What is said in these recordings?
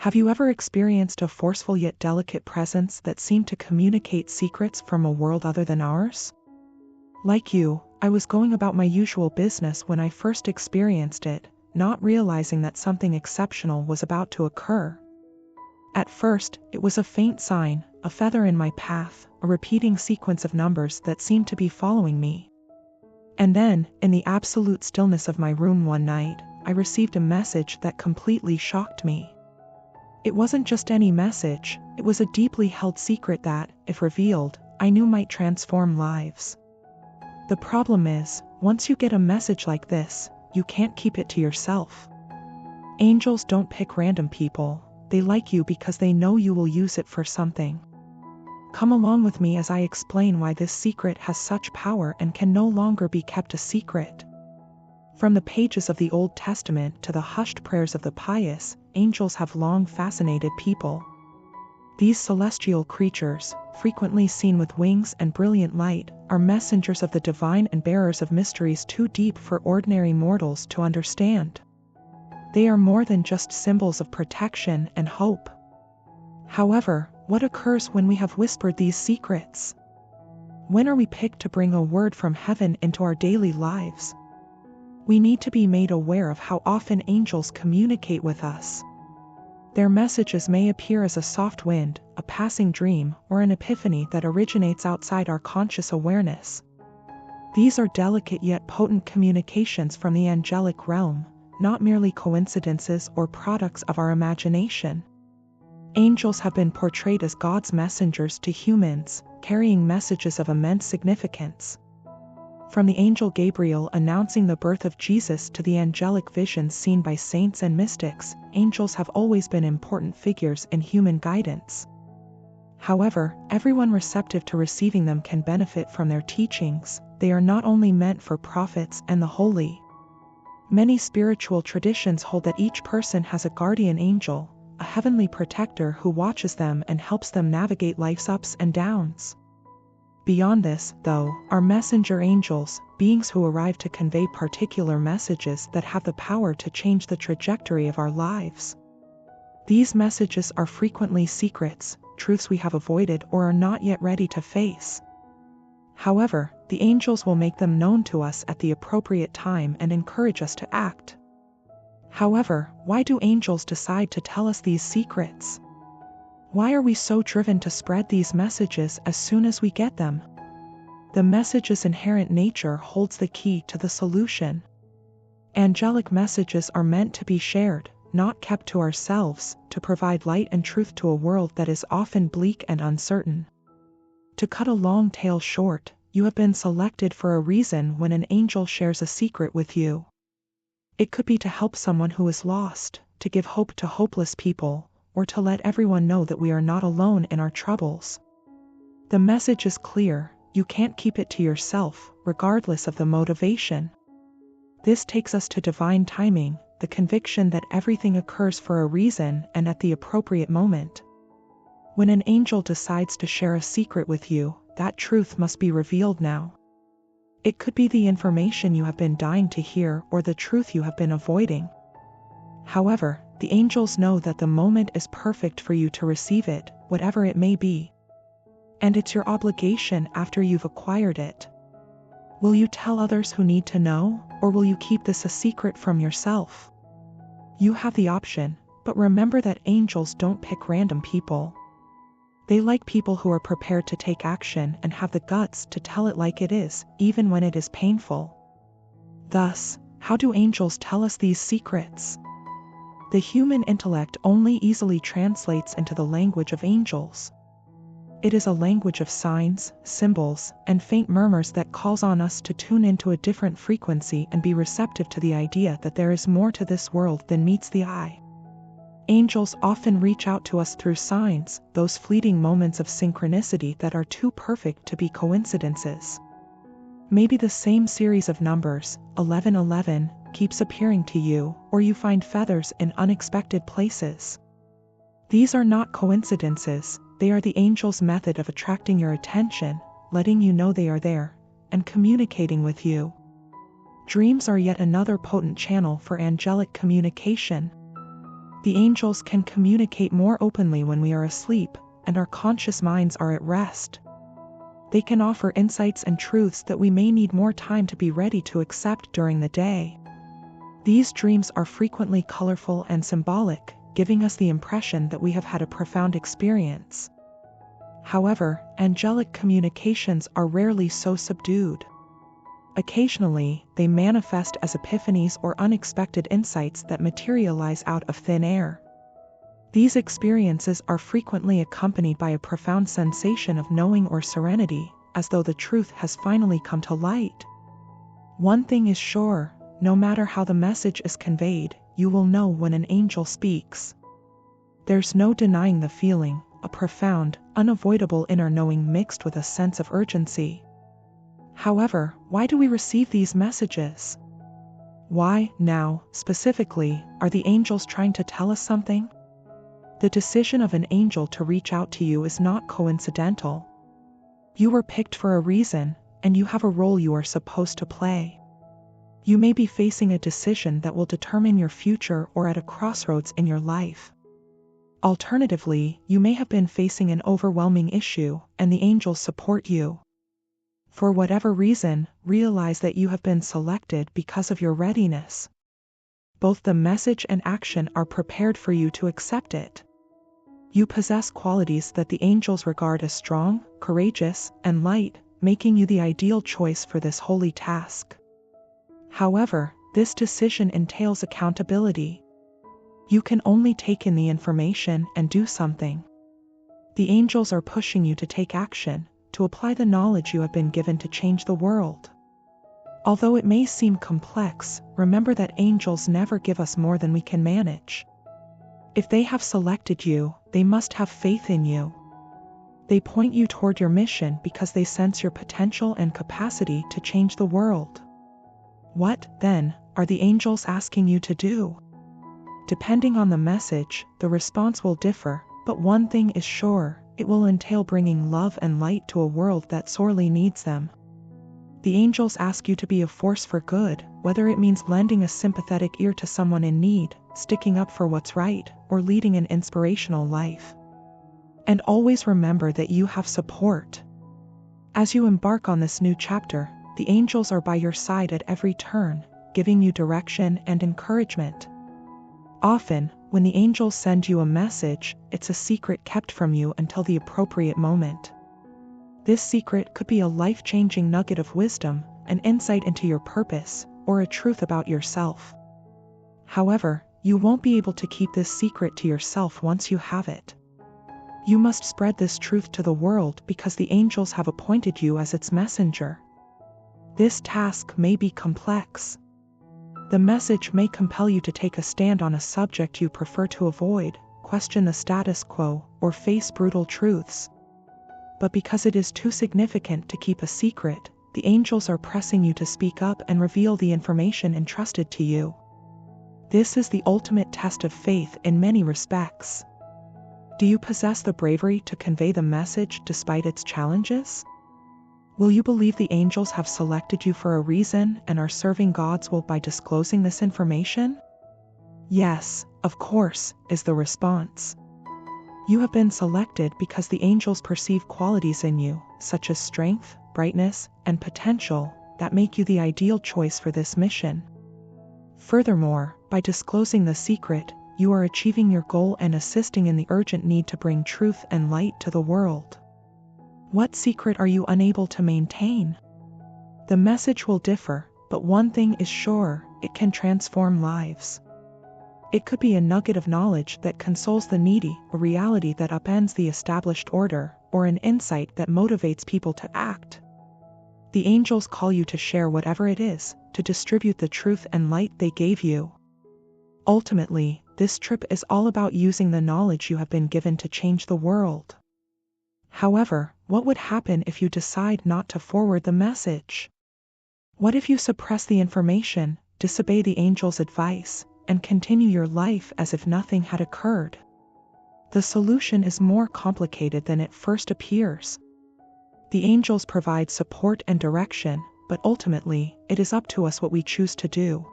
Have you ever experienced a forceful yet delicate presence that seemed to communicate secrets from a world other than ours? Like you, I was going about my usual business when I first experienced it, not realizing that something exceptional was about to occur. At first, it was a faint sign, a feather in my path, a repeating sequence of numbers that seemed to be following me. And then, in the absolute stillness of my room one night, I received a message that completely shocked me. It wasn't just any message, it was a deeply held secret that, if revealed, I knew might transform lives. The problem is, once you get a message like this, you can't keep it to yourself. Angels don't pick random people, they like you because they know you will use it for something. Come along with me as I explain why this secret has such power and can no longer be kept a secret. From the pages of the Old Testament to the hushed prayers of the pious, angels have long fascinated people. These celestial creatures, frequently seen with wings and brilliant light, are messengers of the divine and bearers of mysteries too deep for ordinary mortals to understand. They are more than just symbols of protection and hope. However, what occurs when we have whispered these secrets? When are we picked to bring a word from heaven into our daily lives? We need to be made aware of how often angels communicate with us. Their messages may appear as a soft wind, a passing dream, or an epiphany that originates outside our conscious awareness. These are delicate yet potent communications from the angelic realm, not merely coincidences or products of our imagination. Angels have been portrayed as God's messengers to humans, carrying messages of immense significance. From the angel Gabriel announcing the birth of Jesus to the angelic visions seen by saints and mystics, angels have always been important figures in human guidance. However, everyone receptive to receiving them can benefit from their teachings. They are not only meant for prophets and the holy. Many spiritual traditions hold that each person has a guardian angel, a heavenly protector who watches them and helps them navigate life's ups and downs. Beyond this, though, are messenger angels, beings who arrive to convey particular messages that have the power to change the trajectory of our lives. These messages are frequently secrets, truths we have avoided or are not yet ready to face. However, the angels will make them known to us at the appropriate time and encourage us to act. However, why do angels decide to tell us these secrets? Why are we so driven to spread these messages as soon as we get them? The message's inherent nature holds the key to the solution. Angelic messages are meant to be shared, not kept to ourselves, to provide light and truth to a world that is often bleak and uncertain. To cut a long tale short, you have been selected for a reason when an angel shares a secret with you. It could be to help someone who is lost, to give hope to hopeless people, or to let everyone know that we are not alone in our troubles. The message is clear, you can't keep it to yourself, regardless of the motivation. This takes us to divine timing, the conviction that everything occurs for a reason and at the appropriate moment. When an angel decides to share a secret with you, that truth must be revealed now. It could be the information you have been dying to hear or the truth you have been avoiding. However, the angels know that the moment is perfect for you to receive it, whatever it may be. And it's your obligation after you've acquired it. Will you tell others who need to know, or will you keep this a secret from yourself? You have the option, but remember that angels don't pick random people. They like people who are prepared to take action and have the guts to tell it like it is, even when it is painful. Thus, how do angels tell us these secrets? The human intellect only easily translates into the language of angels. It is a language of signs, symbols, and faint murmurs that calls on us to tune into a different frequency and be receptive to the idea that there is more to this world than meets the eye. Angels often reach out to us through signs, those fleeting moments of synchronicity that are too perfect to be coincidences. Maybe the same series of numbers, 1111, keeps appearing to you, or you find feathers in unexpected places. These are not coincidences, they are the angel's method of attracting your attention, letting you know they are there, and communicating with you. Dreams are yet another potent channel for angelic communication. The angels can communicate more openly when we are asleep and our conscious minds are at rest. They can offer insights and truths that we may need more time to be ready to accept during the day. These dreams are frequently colorful and symbolic, giving us the impression that we have had a profound experience. However, angelic communications are rarely so subdued. Occasionally, they manifest as epiphanies or unexpected insights that materialize out of thin air. These experiences are frequently accompanied by a profound sensation of knowing or serenity, as though the truth has finally come to light. One thing is sure, no matter how the message is conveyed, you will know when an angel speaks. There's no denying the feeling, a profound, unavoidable inner knowing mixed with a sense of urgency. However, why do we receive these messages? Why, now, specifically, are the angels trying to tell us something? The decision of an angel to reach out to you is not coincidental. You were picked for a reason, and you have a role you are supposed to play. You may be facing a decision that will determine your future or at a crossroads in your life. Alternatively, you may have been facing an overwhelming issue, and the angels support you. For whatever reason, realize that you have been selected because of your readiness. Both the message and action are prepared for you to accept it. You possess qualities that the angels regard as strong, courageous, and light, making you the ideal choice for this holy task. However, this decision entails accountability. You can only take in the information and do something. The angels are pushing you to take action, to apply the knowledge you have been given to change the world. Although it may seem complex, remember that angels never give us more than we can manage. If they have selected you, they must have faith in you. They point you toward your mission because they sense your potential and capacity to change the world. What, then, are the angels asking you to do? Depending on the message, the response will differ, but one thing is sure, it will entail bringing love and light to a world that sorely needs them. The angels ask you to be a force for good, whether it means lending a sympathetic ear to someone in need, sticking up for what's right, or leading an inspirational life. And always remember that you have support. As you embark on this new chapter, the angels are by your side at every turn, giving you direction and encouragement. Often, when the angels send you a message, it's a secret kept from you until the appropriate moment. This secret could be a life-changing nugget of wisdom, an insight into your purpose, or a truth about yourself. However, you won't be able to keep this secret to yourself once you have it. You must spread this truth to the world because the angels have appointed you as its messenger. This task may be complex. The message may compel you to take a stand on a subject you prefer to avoid, question the status quo, or face brutal truths. But because it is too significant to keep a secret, the angels are pressing you to speak up and reveal the information entrusted to you. This is the ultimate test of faith in many respects. Do you possess the bravery to convey the message despite its challenges? Will you believe the angels have selected you for a reason and are serving God's will by disclosing this information? Yes, of course, is the response. You have been selected because the angels perceive qualities in you, such as strength, brightness, and potential, that make you the ideal choice for this mission. Furthermore, by disclosing the secret, you are achieving your goal and assisting in the urgent need to bring truth and light to the world. What secret are you unable to maintain? The message will differ, but one thing is sure, it can transform lives. It could be a nugget of knowledge that consoles the needy, a reality that upends the established order, or an insight that motivates people to act. The angels call you to share whatever it is, to distribute the truth and light they gave you. Ultimately, this trip is all about using the knowledge you have been given to change the world. However, what would happen if you decide not to forward the message? What if you suppress the information, disobey the angel's advice, and continue your life as if nothing had occurred? The solution is more complicated than it first appears. The angels provide support and direction, but ultimately, it is up to us what we choose to do.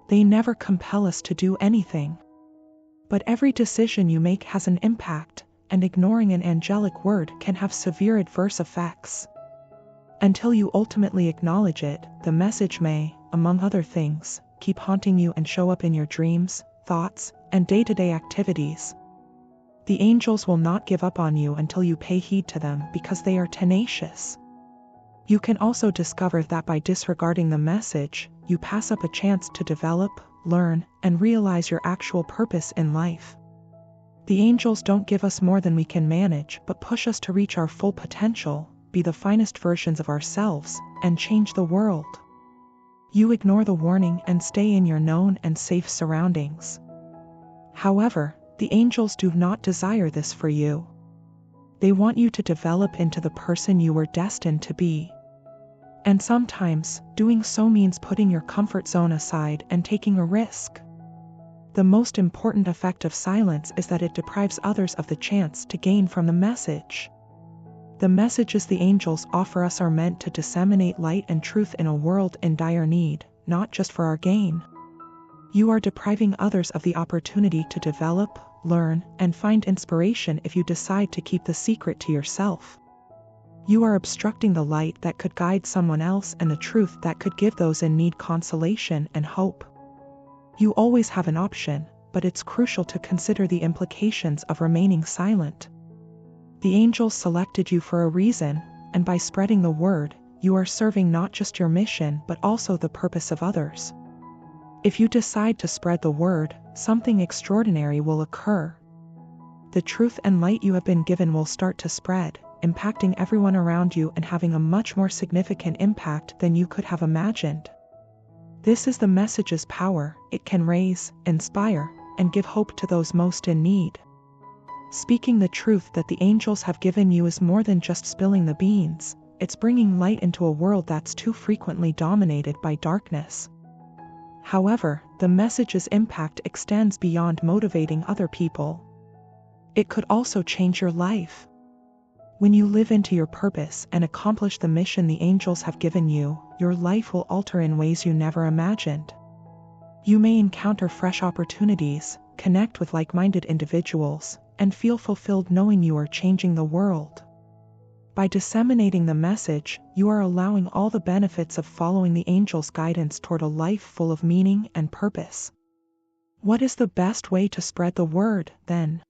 They never compel us to do anything. But every decision you make has an impact, and ignoring an angelic word can have severe adverse effects. Until you ultimately acknowledge it, the message may, among other things, keep haunting you and show up in your dreams, thoughts, and day-to-day activities. The angels will not give up on you until you pay heed to them because they are tenacious. You can also discover that by disregarding the message, you pass up a chance to develop, learn, and realize your actual purpose in life. The angels don't give us more than we can manage but push us to reach our full potential, be the finest versions of ourselves, and change the world. You ignore the warning and stay in your known and safe surroundings. However, the angels do not desire this for you. They want you to develop into the person you were destined to be. And sometimes, doing so means putting your comfort zone aside and taking a risk. The most important effect of silence is that it deprives others of the chance to gain from the message. The messages the angels offer us are meant to disseminate light and truth in a world in dire need, not just for our gain. You are depriving others of the opportunity to develop, learn, and find inspiration if you decide to keep the secret to yourself. You are obstructing the light that could guide someone else and the truth that could give those in need consolation and hope. You always have an option, but it's crucial to consider the implications of remaining silent. The angels selected you for a reason, and by spreading the word, you are serving not just your mission but also the purpose of others. If you decide to spread the word, something extraordinary will occur. The truth and light you have been given will start to spread, impacting everyone around you and having a much more significant impact than you could have imagined. This is the message's power. It can raise, inspire, and give hope to those most in need. Speaking the truth that the angels have given you is more than just spilling the beans, it's bringing light into a world that's too frequently dominated by darkness. However, the message's impact extends beyond motivating other people. It could also change your life. When you live into your purpose and accomplish the mission the angels have given you, your life will alter in ways you never imagined. You may encounter fresh opportunities, connect with like-minded individuals, and feel fulfilled knowing you are changing the world. By disseminating the message, you are allowing all the benefits of following the angels' guidance toward a life full of meaning and purpose. What is the best way to spread the word, then?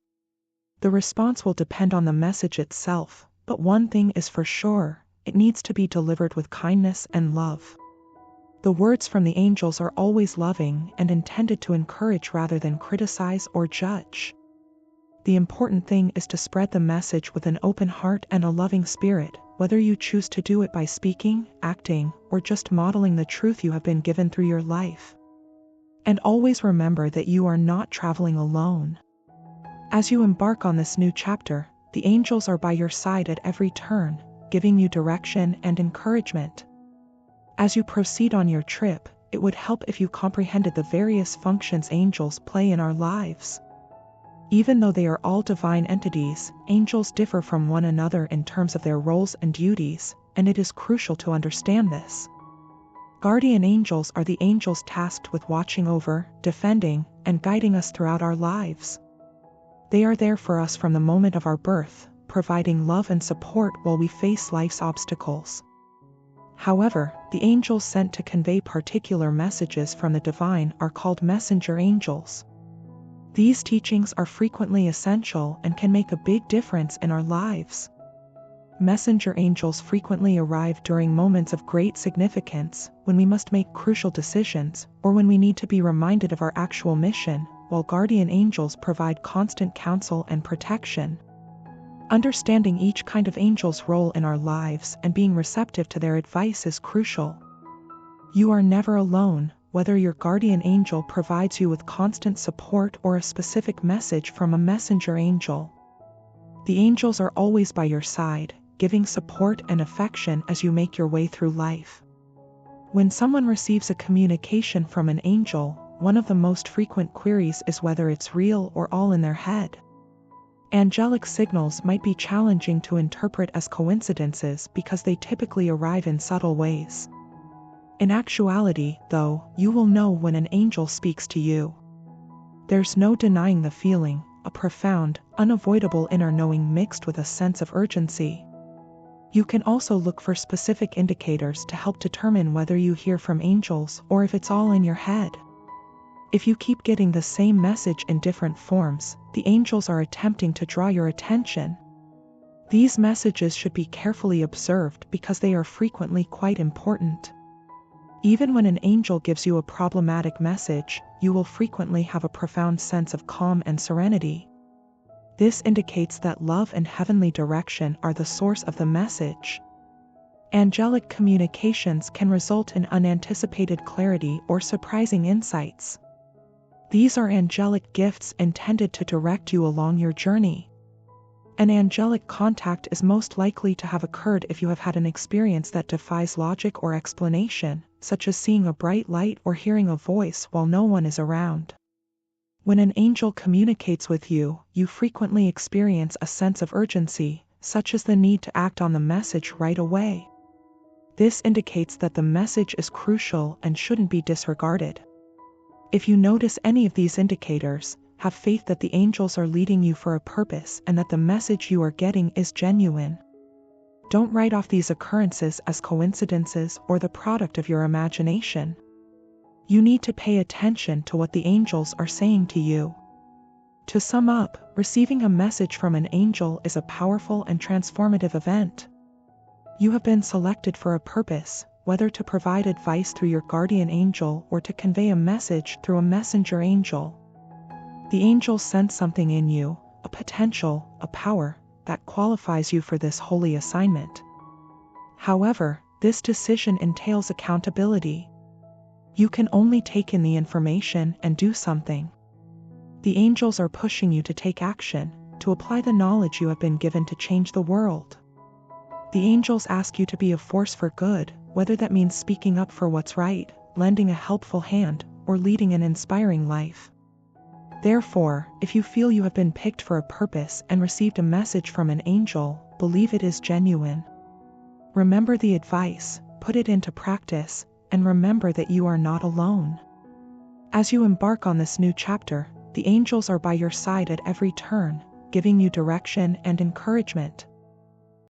The response will depend on the message itself, but one thing is for sure, it needs to be delivered with kindness and love. The words from the angels are always loving and intended to encourage rather than criticize or judge. The important thing is to spread the message with an open heart and a loving spirit, whether you choose to do it by speaking, acting, or just modeling the truth you have been given through your life. And always remember that you are not traveling alone. As you embark on this new chapter, the angels are by your side at every turn, giving you direction and encouragement. As you proceed on your trip, it would help if you comprehended the various functions angels play in our lives. Even though they are all divine entities, angels differ from one another in terms of their roles and duties, and it is crucial to understand this. Guardian angels are the angels tasked with watching over, defending, and guiding us throughout our lives. They are there for us from the moment of our birth, providing love and support while we face life's obstacles. However, the angels sent to convey particular messages from the divine are called messenger angels. These teachings are frequently essential and can make a big difference in our lives. Messenger angels frequently arrive during moments of great significance, when we must make crucial decisions, or when we need to be reminded of our actual mission, while guardian angels provide constant counsel and protection. Understanding each kind of angel's role in our lives and being receptive to their advice is crucial. You are never alone, whether your guardian angel provides you with constant support or a specific message from a messenger angel. The angels are always by your side, giving support and affection as you make your way through life. When someone receives a communication from an angel, one of the most frequent queries is whether it's real or all in their head. Angelic signals might be challenging to interpret as coincidences because they typically arrive in subtle ways. In actuality, though, you will know when an angel speaks to you. There's no denying the feeling, a profound, unavoidable inner knowing mixed with a sense of urgency. You can also look for specific indicators to help determine whether you hear from angels or if it's all in your head. If you keep getting the same message in different forms, the angels are attempting to draw your attention. These messages should be carefully observed because they are frequently quite important. Even when an angel gives you a problematic message, you will frequently have a profound sense of calm and serenity. This indicates that love and heavenly direction are the source of the message. Angelic communications can result in unanticipated clarity or surprising insights. These are angelic gifts intended to direct you along your journey. An angelic contact is most likely to have occurred if you have had an experience that defies logic or explanation, such as seeing a bright light or hearing a voice while no one is around. When an angel communicates with you, you frequently experience a sense of urgency, such as the need to act on the message right away. This indicates that the message is crucial and shouldn't be disregarded. If you notice any of these indicators, have faith that the angels are leading you for a purpose and that the message you are getting is genuine. Don't write off these occurrences as coincidences or the product of your imagination. You need to pay attention to what the angels are saying to you. To sum up, receiving a message from an angel is a powerful and transformative event. You have been selected for a purpose, whether to provide advice through your guardian angel or to convey a message through a messenger angel. The angels sense something in you, a potential, a power, that qualifies you for this holy assignment. However, this decision entails accountability. You can only take in the information and do something. The angels are pushing you to take action, to apply the knowledge you have been given to change the world. The angels ask you to be a force for good, whether that means speaking up for what's right, lending a helpful hand, or leading an inspiring life. Therefore, if you feel you have been picked for a purpose and received a message from an angel, believe it is genuine. Remember the advice, put it into practice, and remember that you are not alone. As you embark on this new chapter, the angels are by your side at every turn, giving you direction and encouragement.